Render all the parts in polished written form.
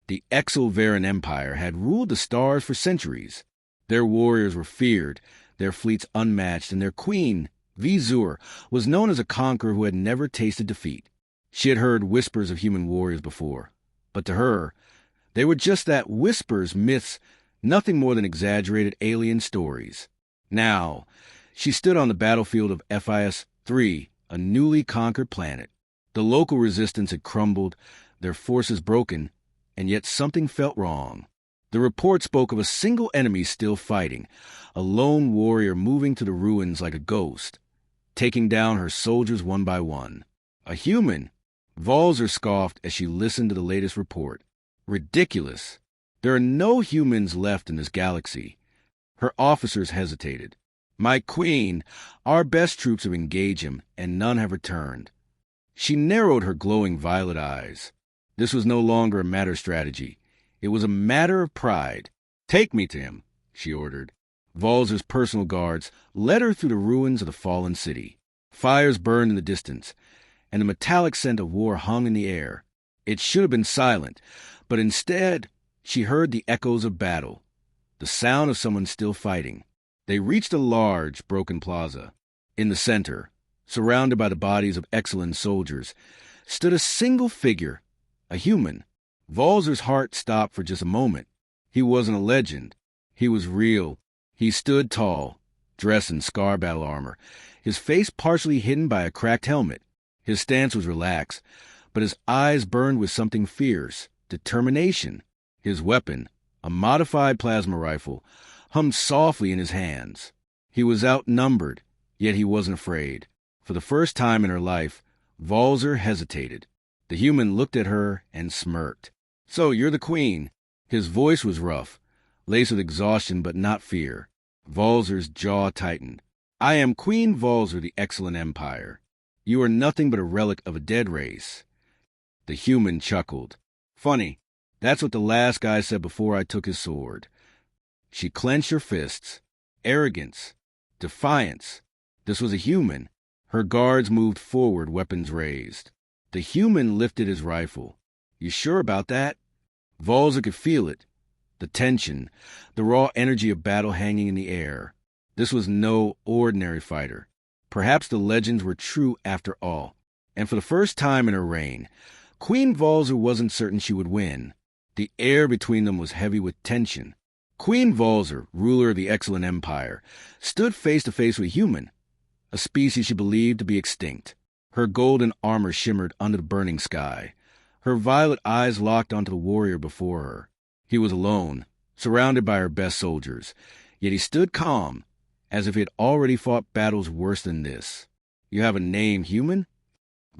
The Exilvaran Empire had ruled the stars for centuries. Their warriors were feared, their fleets unmatched, and their queen, Vizur, was known as a conqueror who had never tasted defeat. She had heard whispers of human warriors before, but to her, they were just that, whispers, myths, nothing more than exaggerated alien stories. Now, she stood on the battlefield of FIS-3, a newly conquered planet. The local resistance had crumbled, their forces broken, and yet something felt wrong. The report spoke of a single enemy still fighting, a lone warrior moving to the ruins like a ghost, taking down her soldiers one by one. A human! Valzer scoffed as she listened to the latest report. Ridiculous! There are no humans left in this galaxy. Her officers hesitated. My queen, our best troops have engaged him, and none have returned. She narrowed her glowing violet eyes. This was no longer a matter of strategy. It was a matter of pride. Take me to him, she ordered. Valzer's personal guards led her through the ruins of the fallen city. Fires burned in the distance, and the metallic scent of war hung in the air. It should have been silent, but instead she heard the echoes of battle, the sound of someone still fighting. They reached a large, broken plaza. In the center, surrounded by the bodies of excellent soldiers, stood a single figure, a human. Valzer's heart stopped for just a moment. He wasn't a legend. He was real. He stood tall, dressed in scar battle armor, his face partially hidden by a cracked helmet. His stance was relaxed, but his eyes burned with something fierce, determination. His weapon, a modified plasma rifle, hummed softly in his hands. He was outnumbered, yet he wasn't afraid. For the first time in her life, Valzer hesitated. The human looked at her and smirked. So you're the queen. His voice was rough, laced with exhaustion but not fear. Valzer's jaw tightened. I am Queen Valzer, the Excellent Empire. You are nothing but a relic of a dead race. The human chuckled. Funny, that's what the last guy said before I took his sword. She clenched her fists. Arrogance. Defiance. This was a human. Her guards moved forward, weapons raised. The human lifted his rifle. You sure about that? Valzer could feel it. The tension, the raw energy of battle hanging in the air. This was no ordinary fighter. Perhaps the legends were true after all. And for the first time in her reign, Queen Valzer wasn't certain she would win. The air between them was heavy with tension. Queen Valzer, ruler of the Excellent Empire, stood face to face with a human, a species she believed to be extinct. Her golden armor shimmered under the burning sky. Her violet eyes locked onto the warrior before her. He was alone, surrounded by her best soldiers, yet he stood calm, as if he had already fought battles worse than this. You have a name, human?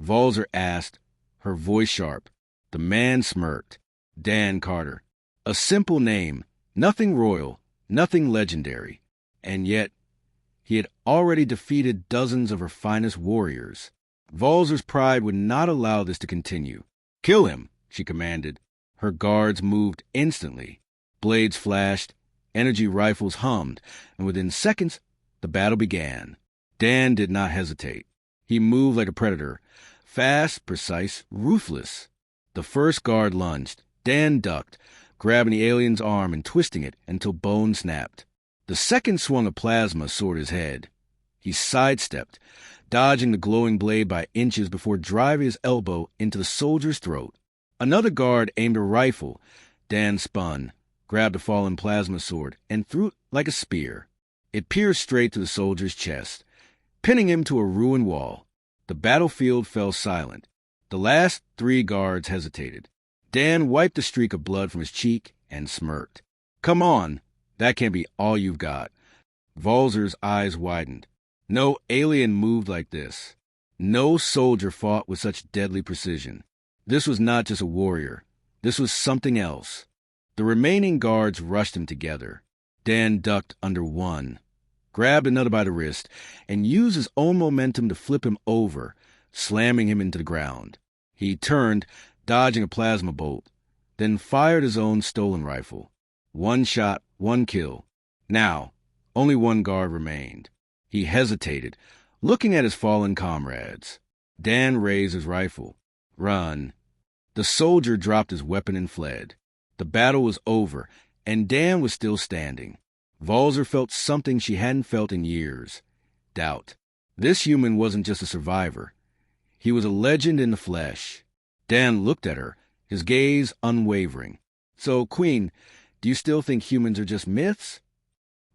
Valzer asked, her voice sharp. The man smirked. Dan Carter. A simple name, nothing royal, nothing legendary. And yet, he had already defeated dozens of her finest warriors. Valzer's pride would not allow this to continue. Kill him, she commanded. Her guards moved instantly. Blades flashed, energy rifles hummed, and within seconds, the battle began. Dan did not hesitate. He moved like a predator, fast, precise, ruthless. The first guard lunged. Dan ducked, grabbing the alien's arm and twisting it until bone snapped. The second swung a plasma sword his head. He sidestepped, dodging the glowing blade by inches before driving his elbow into the soldier's throat. Another guard aimed a rifle. Dan spun, grabbed a fallen plasma sword, and threw it like a spear. It pierced straight to the soldier's chest, pinning him to a ruined wall. The battlefield fell silent. The last 3 guards hesitated. Dan wiped the streak of blood from his cheek and smirked. Come on, that can't be all you've got. Valzer's eyes widened. No alien moved like this. No soldier fought with such deadly precision. This was not just a warrior. This was something else. The remaining guards rushed him together. Dan ducked under one, grabbed another by the wrist, and used his own momentum to flip him over, slamming him into the ground. He turned, dodging a plasma bolt, then fired his own stolen rifle. 1 shot, 1 kill. Now, only 1 guard remained. He hesitated, looking at his fallen comrades. Dan raised his rifle. Run. The soldier dropped his weapon and fled. The battle was over, and Dan was still standing. Valzer felt something she hadn't felt in years. Doubt. This human wasn't just a survivor. He was a legend in the flesh. Dan looked at her, his gaze unwavering. So, Queen, do you still think humans are just myths?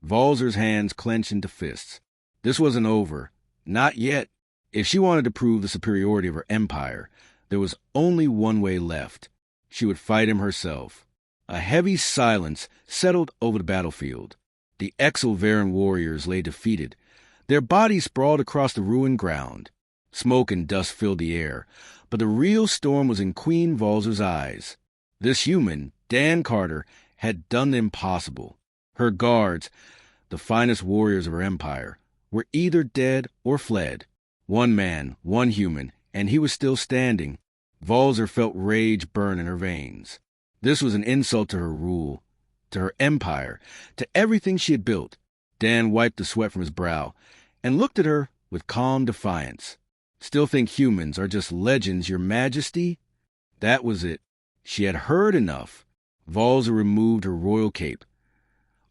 Valzer's hands clenched into fists. This wasn't over. Not yet. If she wanted to prove the superiority of her empire, there was only one way left. She would fight him herself. A heavy silence settled over the battlefield. The Exilveran warriors lay defeated. Their bodies sprawled across the ruined ground. Smoke and dust filled the air, but the real storm was in Queen Valzer's eyes. This human, Dan Carter, had done the impossible. Her guards, the finest warriors of her empire, were either dead or fled. One man, one human, and he was still standing. Valzer felt rage burn in her veins. This was an insult to her rule, to her empire, to everything she had built. Dan wiped the sweat from his brow and looked at her with calm defiance. Still think humans are just legends, Your Majesty? That was it. She had heard enough. Valzer removed her royal cape,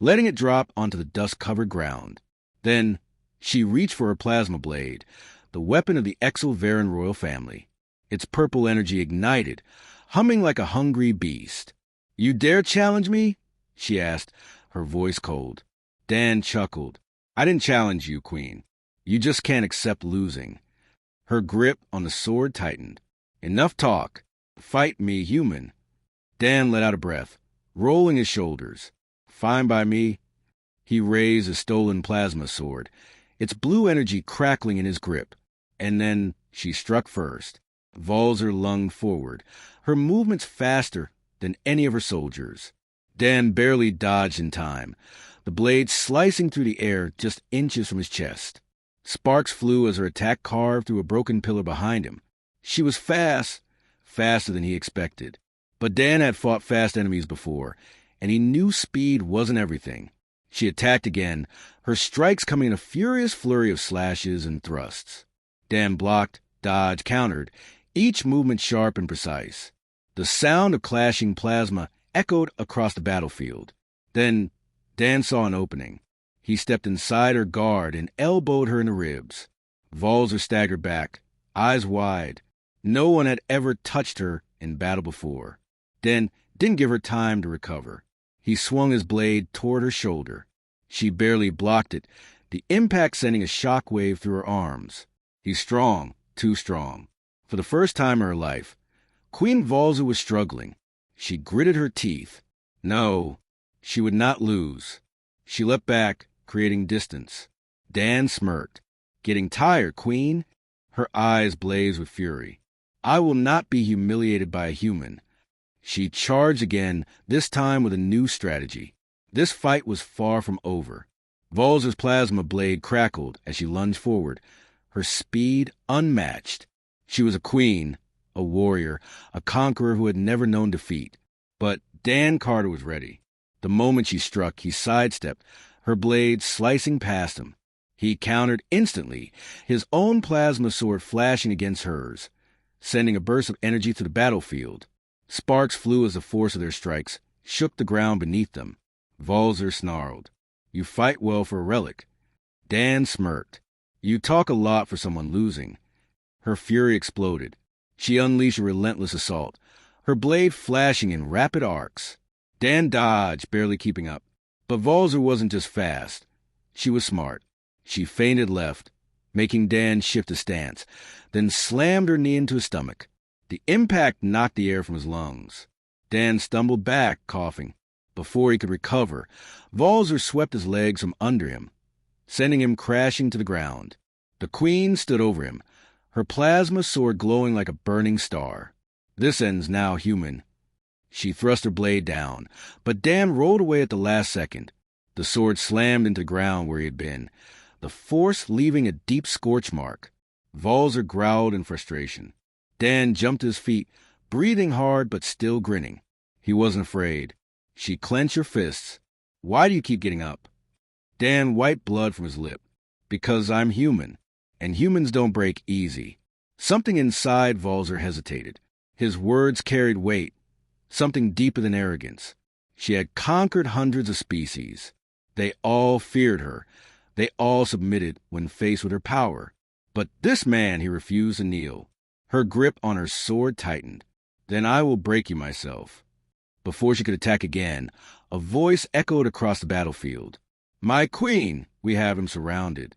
letting it drop onto the dust-covered ground. Then she reached for her plasma blade, the weapon of the Exilveran royal family. Its purple energy ignited, humming like a hungry beast. You dare challenge me? She asked, her voice cold. Dan chuckled. I didn't challenge you, Queen. You just can't accept losing. Her grip on the sword tightened. Enough talk. Fight me, human. Dan let out a breath, rolling his shoulders. Fine by me. He raised a stolen plasma sword, its blue energy crackling in his grip. And then she struck first. Valzer lunged forward, her movements faster than any of her soldiers. Dan barely dodged in time, the blade slicing through the air just inches from his chest. Sparks flew as her attack carved through a broken pillar behind him. She was fast, faster than he expected. But Dan had fought fast enemies before, and he knew speed wasn't everything. She attacked again, her strikes coming in a furious flurry of slashes and thrusts. Dan blocked, dodged, countered, each movement sharp and precise. The sound of clashing plasma echoed across the battlefield. Then Dan saw an opening. He stepped inside her guard and elbowed her in the ribs. Valzer staggered back, eyes wide. No one had ever touched her in battle before. Dan didn't give her time to recover. He swung his blade toward her shoulder. She barely blocked it, the impact sending a shock wave through her arms. He's strong, too strong. For the first time in her life, Queen Valzer was struggling. She gritted her teeth. No, she would not lose. She leapt back, creating distance. Dan smirked. Getting tired, Queen? Her eyes blazed with fury. I will not be humiliated by a human. She charged again, this time with a new strategy. This fight was far from over. Valzer's plasma blade crackled as she lunged forward, her speed unmatched. She was a queen, a warrior, a conqueror who had never known defeat. But Dan Carter was ready. The moment she struck, he sidestepped, her blade slicing past him. He countered instantly, his own plasma sword flashing against hers, sending a burst of energy through the battlefield. Sparks flew as the force of their strikes shook the ground beneath them. Valzer snarled. You fight well for a relic. Dan smirked. You talk a lot for someone losing. Her fury exploded. She unleashed a relentless assault, her blade flashing in rapid arcs. Dan dodged, barely keeping up. But Valzer wasn't just fast. She was smart. She feinted left, making Dan shift his stance, then slammed her knee into his stomach. The impact knocked the air from his lungs. Dan stumbled back, coughing. Before he could recover, Valzer swept his legs from under him, sending him crashing to the ground. The queen stood over him, her plasma sword glowing like a burning star. This end's now human. She thrust her blade down, but Dan rolled away at the last second. The sword slammed into the ground where he had been, the force leaving a deep scorch mark. Valzer growled in frustration. Dan jumped to his feet, breathing hard but still grinning. He wasn't afraid. She clenched her fists. Why do you keep getting up? Dan wiped blood from his lip. Because I'm human, and humans don't break easy. Something inside Valzer hesitated. His words carried weight. something deeper than arrogance. She had conquered hundreds of species. They all feared her. They all submitted when faced with her power. But this man, he refused to kneel. Her grip on her sword tightened. Then I will break you myself. Before she could attack again, a voice echoed across the battlefield. My queen, we have him surrounded.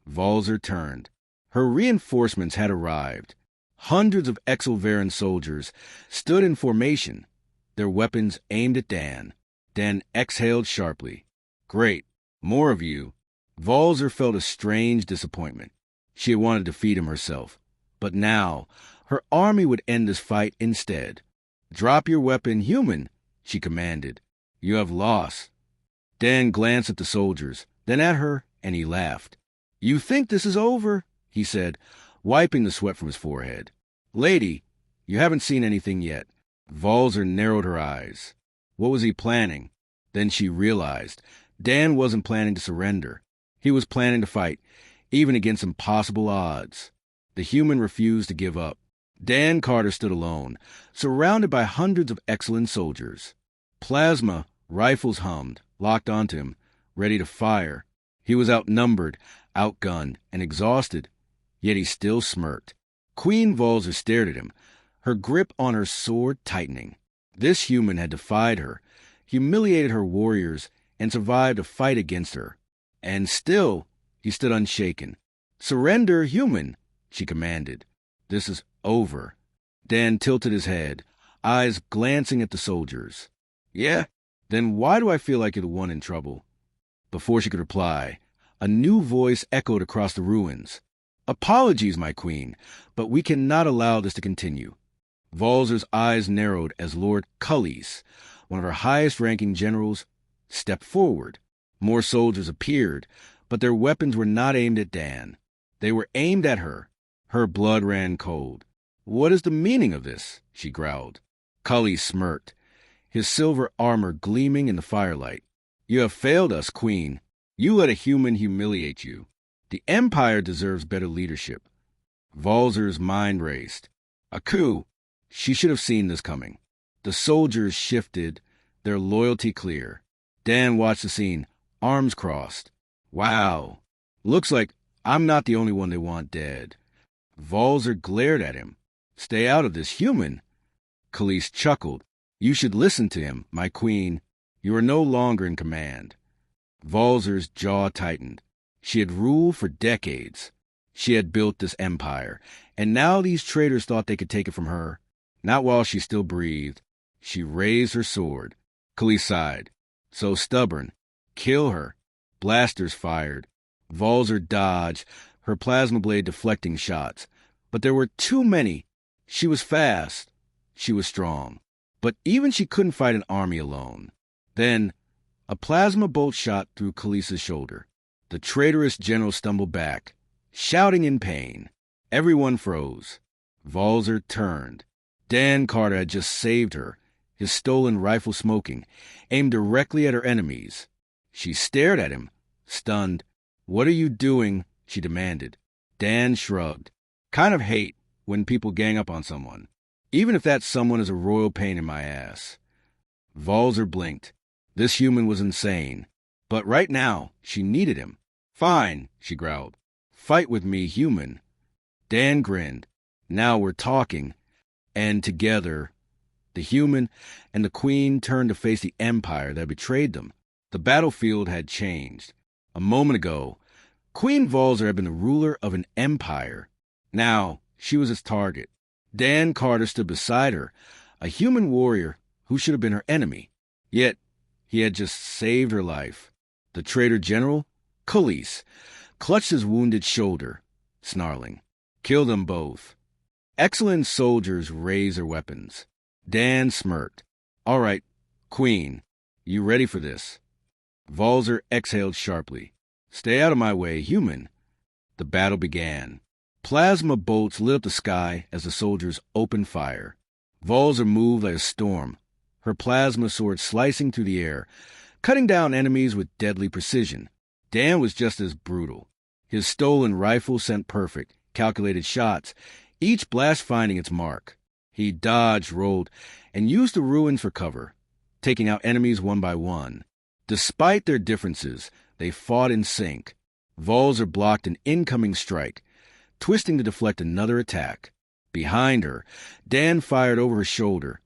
Valzer turned. Her reinforcements had arrived. Hundreds of Exilveran soldiers stood in formation, their weapons aimed at Dan. Dan exhaled sharply. Great, more of you. Valzer felt a strange disappointment. She had wanted to defeat him herself. But now, her army would end this fight instead. Drop your weapon, human, she commanded. You have lost. Dan glanced at the soldiers, then at her, and he laughed. You think this is over? He said, wiping the sweat from his forehead. Lady, you haven't seen anything yet. Valzer narrowed her eyes. What was he planning? Then she realized. Dan wasn't planning to surrender. He was planning to fight, even against impossible odds. The human refused to give up. Dan Carter stood alone, surrounded by hundreds of excellent soldiers. Plasma rifles hummed, locked onto him, ready to fire. He was outnumbered, outgunned, and exhausted, yet he still smirked. Queen Valzer stared at him, her grip on her sword tightening. This human had defied her, humiliated her warriors, and survived a fight against her. And still, he stood unshaken. Surrender, human, she commanded. This is over. Dan tilted his head, eyes glancing at the soldiers. Yeah? Then why do I feel like you're the one in trouble? Before she could reply, a new voice echoed across the ruins. Apologies, my queen, but we cannot allow this to continue. Valzer's eyes narrowed as Lord Cullis, one of her highest-ranking generals, stepped forward. More soldiers appeared, but their weapons were not aimed at Dan. They were aimed at her. Her blood ran cold. What is the meaning of this? She growled. Cullis smirked, his silver armor gleaming in the firelight. You have failed us, queen. You let a human humiliate you. The Empire deserves better leadership. Valzer's mind raced. A coup. She should have seen this coming. The soldiers shifted, their loyalty clear. Dan watched the scene, arms crossed. Wow. Looks like I'm not the only one they want dead. Valzer glared at him. Stay out of this, human. Khalees chuckled. You should listen to him, my queen. You are no longer in command. Valzer's jaw tightened. She had ruled for decades. She had built this empire, and now these traitors thought they could take it from her. Not while she still breathed. She raised her sword. Khalees sighed. So stubborn. Kill her. Blasters fired. Valzer dodged, her plasma blade deflecting shots. But there were too many. She was fast. She was strong. But even she couldn't fight an army alone. Then, a plasma bolt shot through Khalees' shoulder. The traitorous general stumbled back, shouting in pain. Everyone froze. Valzer turned. Dan Carter had just saved her, his stolen rifle smoking, aimed directly at her enemies. She stared at him, stunned. What are you doing? She demanded. Dan shrugged. Kind of hate when people gang up on someone, even if that someone is a royal pain in my ass. Valzer blinked. This human was insane. But right now, she needed him. Fine, she growled. Fight with me, human. Dan grinned. Now we're talking. And together, the human and the queen turned to face the empire that betrayed them. The battlefield had changed. A moment ago, Queen Valzer had been the ruler of an empire. Now, she was its target. Dan Carter stood beside her, a human warrior who should have been her enemy. Yet, he had just saved her life. The traitor general, Khalees, clutched his wounded shoulder, snarling. Kill them both. Excellent soldiers raised their weapons. Dan smirked. All right, Queen, you ready for this? Valzer exhaled sharply. Stay out of my way, human. The battle began. Plasma bolts lit up the sky as the soldiers opened fire. Valzer moved like a storm, her plasma sword slicing through the air, cutting down enemies with deadly precision. Dan was just as brutal. His stolen rifle sent perfect, calculated shots, each blast finding its mark. He dodged, rolled, and used the ruins for cover, taking out enemies one by one. Despite their differences, they fought in sync. Volzer blocked an incoming strike, twisting to deflect another attack. Behind her, Dan fired over her shoulder,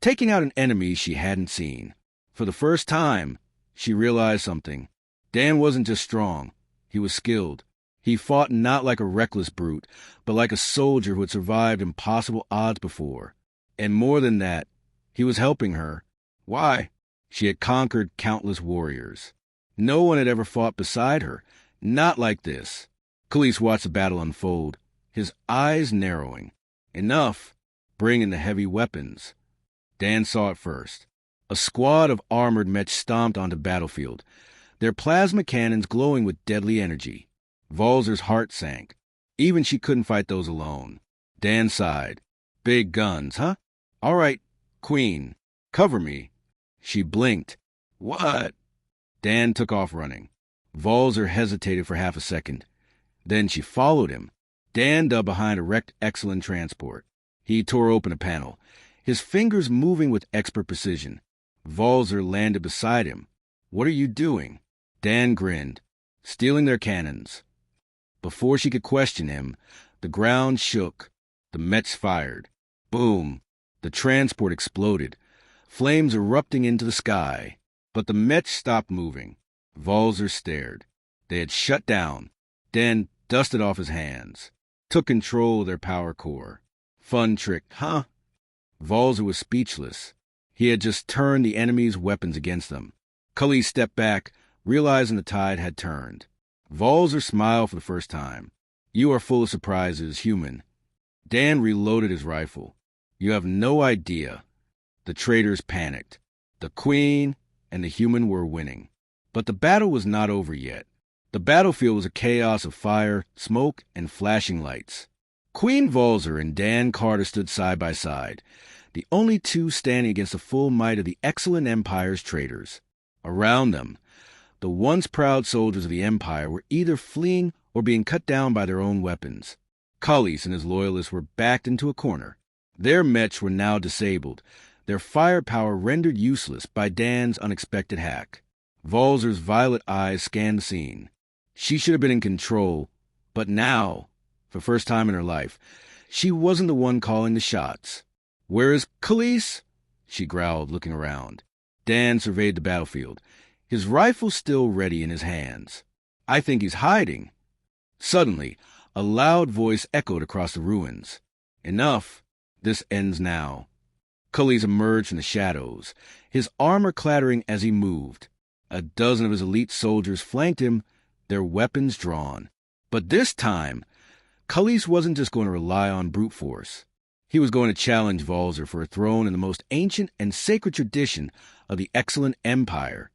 taking out an enemy she hadn't seen. For the first time, she realized something. Dan wasn't just strong, he was skilled. He fought not like a reckless brute, but like a soldier who had survived impossible odds before. And more than that, he was helping her. Why? She had conquered countless warriors. No one had ever fought beside her, not like this. Khalees watched the battle unfold, his eyes narrowing. Enough. Bring in the heavy weapons. Dan saw it first. A squad of armored mechs stomped onto the battlefield, their plasma cannons glowing with deadly energy. Volzer's heart sank. Even she couldn't fight those alone. Dan sighed. Big guns, huh? All right, Queen, cover me. She blinked. What? Dan took off running. Volzer hesitated for half a second. Then she followed him. Dan dug behind a wrecked Excellent transport. He tore open a panel, his fingers moving with expert precision. Volzer landed beside him. What are you doing? Dan grinned. Stealing their cannons. Before she could question him, the ground shook. The mechs fired. Boom! The transport exploded, flames erupting into the sky. But the mechs stopped moving. Volzer stared. They had shut down. Dan dusted off his hands, took control of their power core. Fun trick, huh? Volzer was speechless. He had just turned the enemy's weapons against them. Khalees stepped back, realizing the tide had turned. Volzer smiled for the first time. You are full of surprises, human. Dan reloaded his rifle. You have no idea. The traitors panicked. The Queen and the human were winning. But the battle was not over yet. The battlefield was a chaos of fire, smoke, and flashing lights. Queen Volzer and Dan Carter stood side by side, the only two standing against the full might of the Excellent Empire's traitors. Around them, the once proud soldiers of the Empire were either fleeing or being cut down by their own weapons. Khalees and his loyalists were backed into a corner. Their mechs were now disabled, their firepower rendered useless by Dan's unexpected hack. Volzer's violet eyes scanned the scene. She should have been in control, but now, for the first time in her life, she wasn't the one calling the shots. Where is Khalees? She growled, looking around. Dan surveyed the battlefield, his rifle still ready in his hands. I think he's hiding. Suddenly, a loud voice echoed across the ruins. Enough. This ends now. Khalees emerged from the shadows, his armor clattering as he moved. A dozen of his elite soldiers flanked him, their weapons drawn. But this time, Khalees wasn't just going to rely on brute force. He was going to challenge Volzer for a throne in the most ancient and sacred tradition of the Excellent Empire.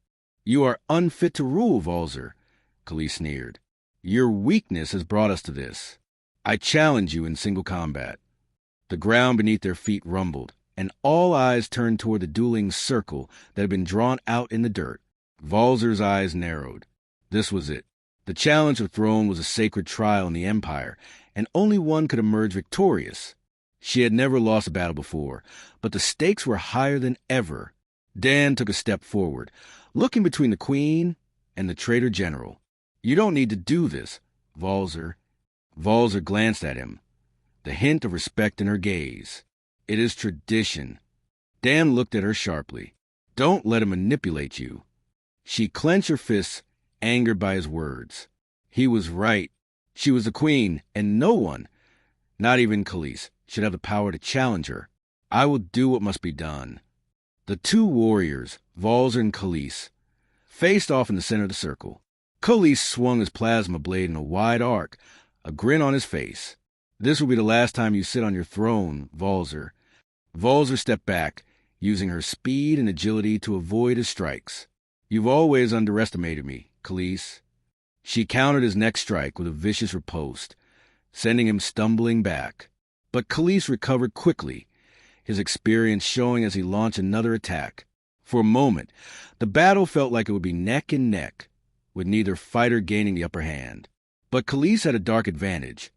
You are unfit to rule, Volzer, Khalees sneered. Your weakness has brought us to this. I challenge you in single combat. The ground beneath their feet rumbled, and all eyes turned toward the dueling circle that had been drawn out in the dirt. Volzer's eyes narrowed. This was it. The challenge of throne was a sacred trial in the Empire, and only one could emerge victorious. She had never lost a battle before, but the stakes were higher than ever. Dan took a step forward, looking between the Queen and the traitor general. You don't need to do this, Volzer. Volzer glanced at him, the hint of respect in her gaze. It is tradition. Dan looked at her sharply. Don't let him manipulate you. She clenched her fists, angered by his words. He was right. She was the Queen, and no one, not even Khalees, should have the power to challenge her. I will do what must be done. The two warriors, Volzer and Khalees, faced off in the center of the circle. Khalees swung his plasma blade in a wide arc, a grin on his face. This will be the last time you sit on your throne, Volzer. Volzer stepped back, using her speed and agility to avoid his strikes. You've always underestimated me, Khalees. She countered his next strike with a vicious riposte, sending him stumbling back. But Khalees recovered quickly, his experience showing as he launched another attack. For a moment, the battle felt like it would be neck and neck, with neither fighter gaining the upper hand. But Khalees had a dark advantage.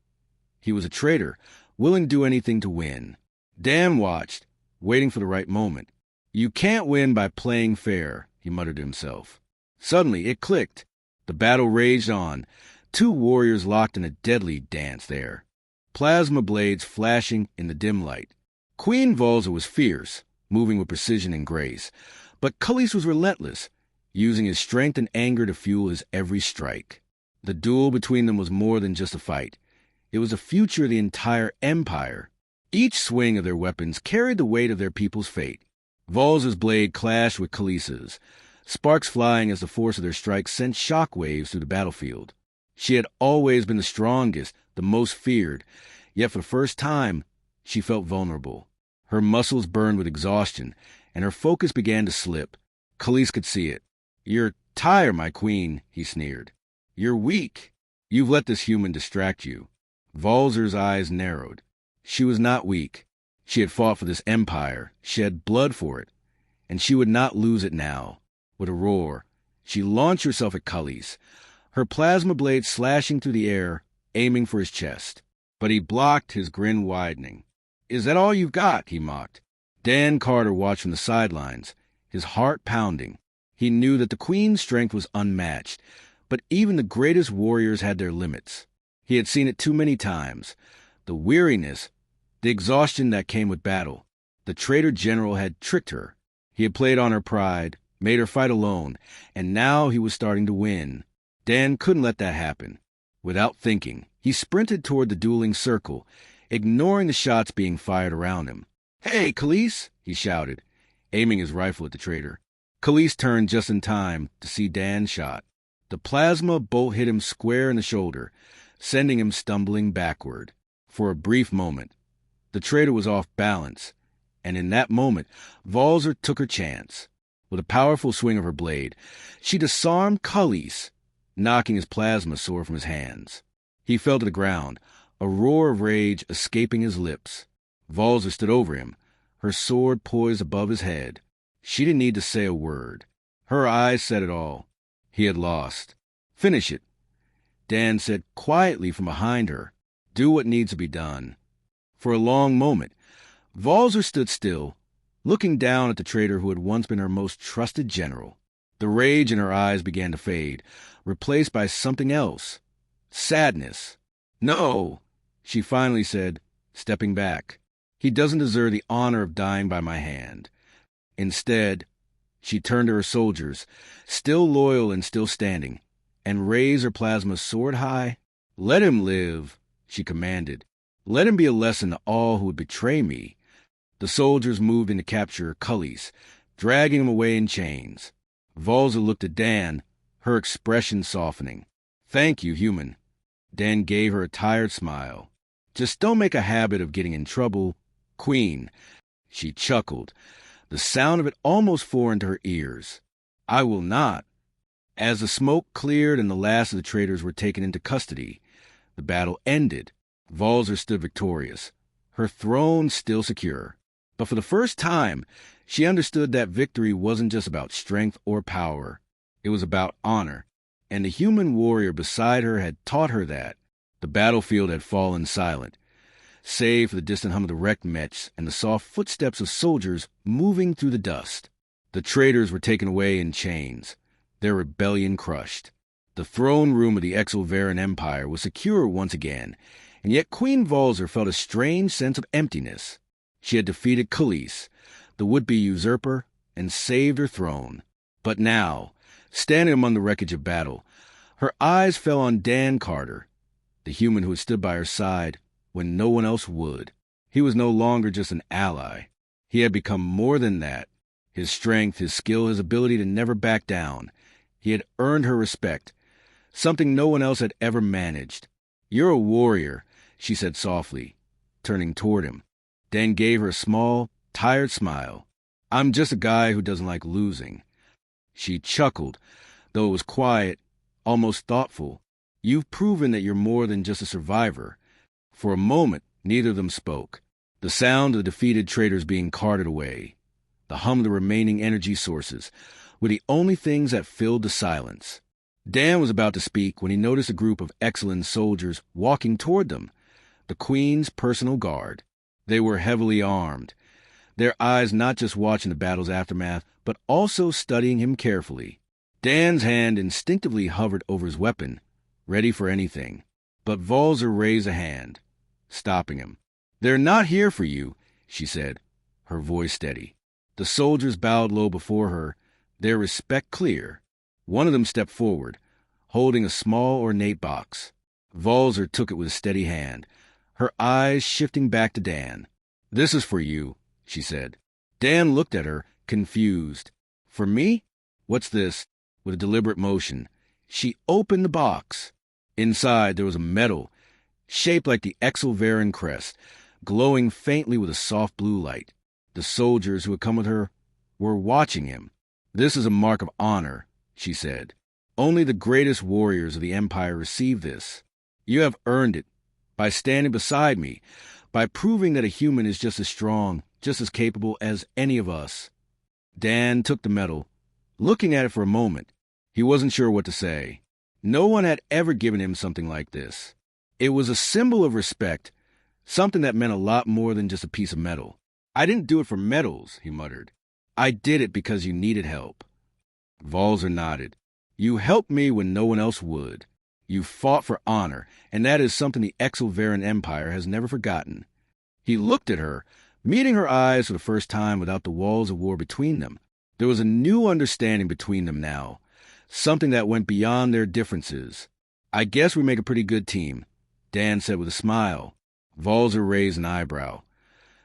He was a traitor, willing to do anything to win. Dan watched, waiting for the right moment. You can't win by playing fair, he muttered to himself. Suddenly, it clicked. The battle raged on, two warriors locked in a deadly dance there, plasma blades flashing in the dim light. Queen Volza was fierce, moving with precision and grace, but Khalees was relentless, using his strength and anger to fuel his every strike. The duel between them was more than just a fight. It was the future of the entire empire. Each swing of their weapons carried the weight of their people's fate. Volza's blade clashed with Khalees's, sparks flying as the force of their strikes sent shock waves through the battlefield. She had always been the strongest, the most feared, yet for the first time, she felt vulnerable. Her muscles burned with exhaustion, and her focus began to slip. Khalees could see it. "You're tired, my queen," he sneered. "You're weak. You've let this human distract you." Volzer's eyes narrowed. She was not weak. She had fought for this empire. She had blood for it. And she would not lose it now. With a roar, she launched herself at Khalees, her plasma blade slashing through the air, aiming for his chest. But he blocked, his grin widening. "Is that all you've got?" he mocked. Dan Carter watched from the sidelines, his heart pounding. He knew that the queen's strength was unmatched, but even the greatest warriors had their limits. He had seen it too many times. The weariness, the exhaustion that came with battle. The traitor general had tricked her. He had played on her pride, made her fight alone, and now he was starting to win. Dan couldn't let that happen. Without thinking, he sprinted toward the dueling circle, ignoring the shots being fired around him. "Hey, Khalees!" he shouted, aiming his rifle at the traitor. Khalees turned just in time to see Dan's shot. The plasma bolt hit him square in the shoulder, sending him stumbling backward. For a brief moment, the traitor was off balance, and in that moment, Volzer took her chance. With a powerful swing of her blade, she disarmed Khalees, knocking his plasma sword from his hands. He fell to the ground, a roar of rage escaping his lips. Volzer stood over him, her sword poised above his head. She didn't need to say a word. Her eyes said it all. He had lost. "Finish it," Dan said quietly from behind her. "Do what needs to be done." For a long moment, Volzer stood still, looking down at the traitor who had once been her most trusted general. The rage in her eyes began to fade, replaced by something else. Sadness. "No," she finally said, stepping back. "He doesn't deserve the honor of dying by my hand." Instead, she turned to her soldiers, still loyal and still standing, and raised her plasma sword high. "Let him live," she commanded. "Let him be a lesson to all who would betray me." The soldiers moved in to capture Khalees, dragging him away in chains. Volza looked at Dan, her expression softening. "Thank you, human." Dan gave her a tired smile. "Just don't make a habit of getting in trouble, Queen." She chuckled, the sound of it almost foreign to her ears. "I will not." As the smoke cleared and the last of the traitors were taken into custody, the battle ended. Volzer stood victorious, her throne still secure. But for the first time, she understood that victory wasn't just about strength or power. It was about honor, and the human warrior beside her had taught her that. The battlefield had fallen silent, save for the distant hum of the wrecked mechs and the soft footsteps of soldiers moving through the dust. The traitors were taken away in chains, their rebellion crushed. The throne room of the Exoveran Empire was secure once again, and yet Queen Volzer felt a strange sense of emptiness. She had defeated Khalees, the would-be usurper, and saved her throne. But now, standing among the wreckage of battle, her eyes fell on Dan Carter, the human who had stood by her side when no one else would. He was no longer just an ally. He had become more than that. His strength, his skill, his ability to never back down. He had earned her respect, something no one else had ever managed. "You're a warrior," she said softly, turning toward him. Dan gave her a small, tired smile. "I'm just a guy who doesn't like losing." She chuckled, though it was quiet, almost thoughtful. "You've proven that you're more than just a survivor." For a moment, neither of them spoke. The sound of the defeated traitors being carted away, the hum of the remaining energy sources, were the only things that filled the silence. Dan was about to speak when he noticed a group of excellent soldiers walking toward them, the Queen's personal guard. They were heavily armed, their eyes not just watching the battle's aftermath, but also studying him carefully. Dan's hand instinctively hovered over his weapon, ready for anything. But Valzer raised a hand, stopping him. "They're not here for you," she said, her voice steady. The soldiers bowed low before her, their respect clear. One of them stepped forward, holding a small ornate box. Valzer took it with a steady hand, her eyes shifting back to Dan. "This is for you," she said. Dan looked at her, confused. "For me? What's this?" With a deliberate motion, she opened the box. Inside there was a medal, shaped like the Exilveran crest, glowing faintly with a soft blue light. The soldiers who had come with her were watching him. "This is a mark of honor," she said. "Only the greatest warriors of the Empire receive this. You have earned it by standing beside me, by proving that a human is just as strong, just as capable as any of us." Dan took the medal, looking at it for a moment. He wasn't sure what to say. No one had ever given him something like this. It was a symbol of respect, something that meant a lot more than just a piece of metal. "I didn't do it for medals," he muttered. "I did it because you needed help." Valzer nodded. "You helped me when no one else would. You fought for honor, and that is something the Exilveran Empire has never forgotten." He looked at her, meeting her eyes for the first time without the walls of war between them. There was a new understanding between them now, something that went beyond their differences. "I guess we make a pretty good team," Dan said with a smile. Valzer raised an eyebrow.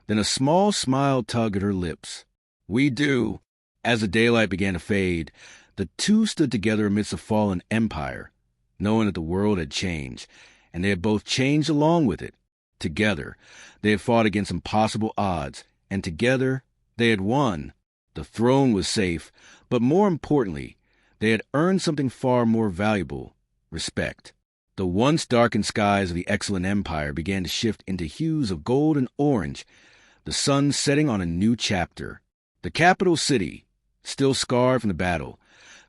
Then a small smile tugged at her lips. "We do." As the daylight began to fade, the two stood together amidst the fallen empire, knowing that the world had changed, and they had both changed along with it. Together, they had fought against impossible odds, and together, they had won. The throne was safe, but more importantly, they had earned something far more valuable: respect. The once darkened skies of the excellent empire began to shift into hues of gold and orange, the sun setting on a new chapter. The capital city, still scarred from the battle,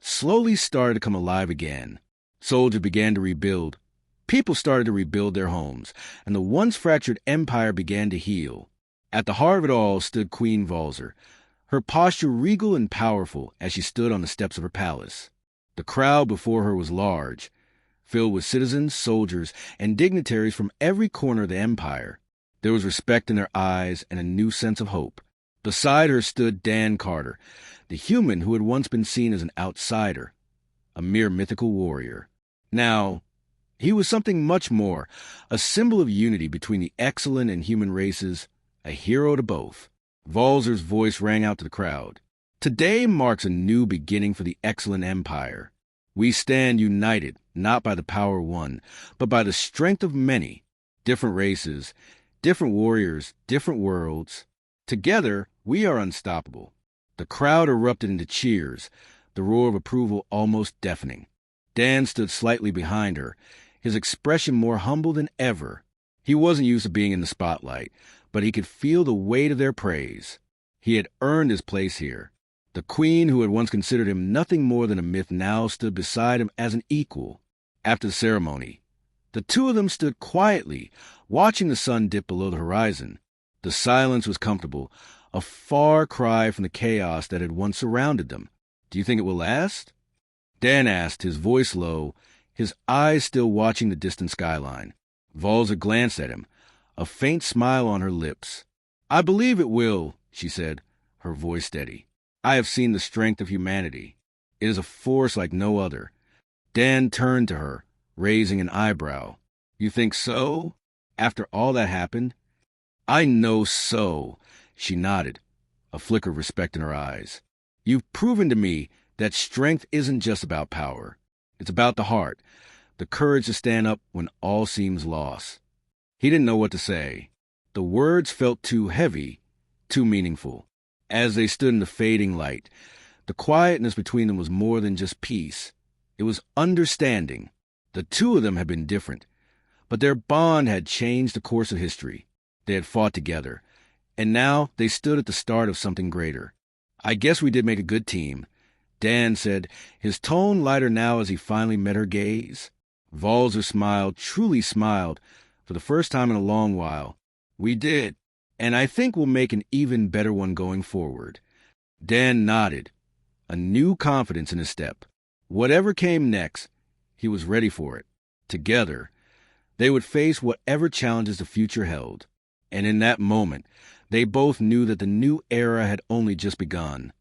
slowly started to come alive again. Soldiers began to rebuild. People started to rebuild their homes, and the once fractured empire began to heal. At the heart of it all stood Queen Valzer, her posture regal and powerful as she stood on the steps of her palace. The crowd before her was large, filled with citizens, soldiers, and dignitaries from every corner of the empire. There was respect in their eyes and a new sense of hope. Beside her stood Dan Carter, the human who had once been seen as an outsider, a mere mythical warrior. Now, he was something much more, a symbol of unity between the excellent and human races, a hero to both. Valzer's voice rang out to the crowd. "Today marks a new beginning for the excellent empire. We stand united, not by the power of one, but by the strength of many. Different races, different warriors, different worlds. Together, we are unstoppable." The crowd erupted into cheers, the roar of approval almost deafening. Dan stood slightly behind her, his expression more humble than ever. He wasn't used to being in the spotlight, but he could feel the weight of their praise. He had earned his place here. The queen, who had once considered him nothing more than a myth, now stood beside him as an equal. After the ceremony, the two of them stood quietly, watching the sun dip below the horizon. The silence was comfortable, a far cry from the chaos that had once surrounded them. "Do you think it will last?" Dan asked, his voice low, his eyes still watching the distant skyline. Valzer glanced at him, a faint smile on her lips. "I believe it will," she said, her voice steady. "I have seen the strength of humanity. It is a force like no other." Dan turned to her, raising an eyebrow. "You think so? After all that happened?" "I know so," she nodded, a flicker of respect in her eyes. "You've proven to me that strength isn't just about power. It's about the heart, the courage to stand up when all seems lost." He didn't know what to say. The words felt too heavy, too meaningful. As they stood in the fading light, the quietness between them was more than just peace. It was understanding. The two of them had been different, but their bond had changed the course of history. They had fought together, and now they stood at the start of something greater. "I guess we did make a good team," Dan said, his tone lighter now as he finally met her gaze. Valzer smiled, truly smiled, for the first time in a long while. "We did." And I think we'll make an even better one going forward. Dan nodded, a new confidence in his step. Whatever came next, he was ready for it. Together, they would face whatever challenges the future held. And in that moment, they both knew that the new era had only just begun.